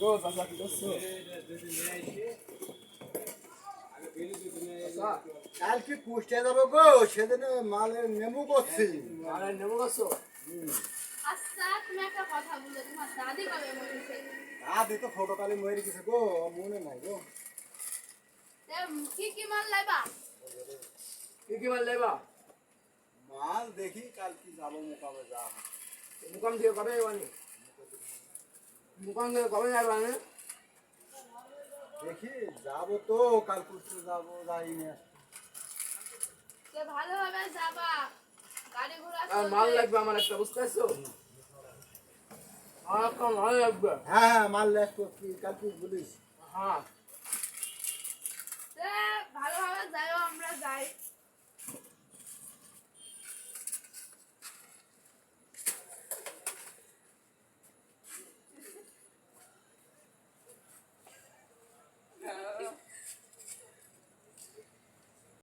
গো চাচা কি করছো? কাল কি কুষ্টিয়া যাবো গো, সেদিন মালের নেমু করছি। মালের নেমু করছো? আচ্ছা তুমি একটা কথা বলো, তোমার দাদি কবে মরেছে? দাদি তো ছোটকালে মরে গেছে গো, মনে নাই গো। কি কি মাল লাইবা? কি কি মাল লেবা? মাল দেখি কাল কি যাবো, মোকামে যা হয়। মুকাম দিয়ে কবে যাবানি? মুকাম দিয়ে কবে যাবানি? দেখি যাবো তো, কাল কুষ্টিয়া যাবো, যাইনি। ভালোভাবে যাবা, গাড়ি ঘোড়া আর মাল লাগবে আমার একটা, বুঝতে পারছো? আমার একটা মাল লাগবে। হ্যাঁ হ্যাঁ, মাল লেস করছি, কাল কি বলিস? হ্যাঁ ভালোভাবে যাইও, আমরা যাই।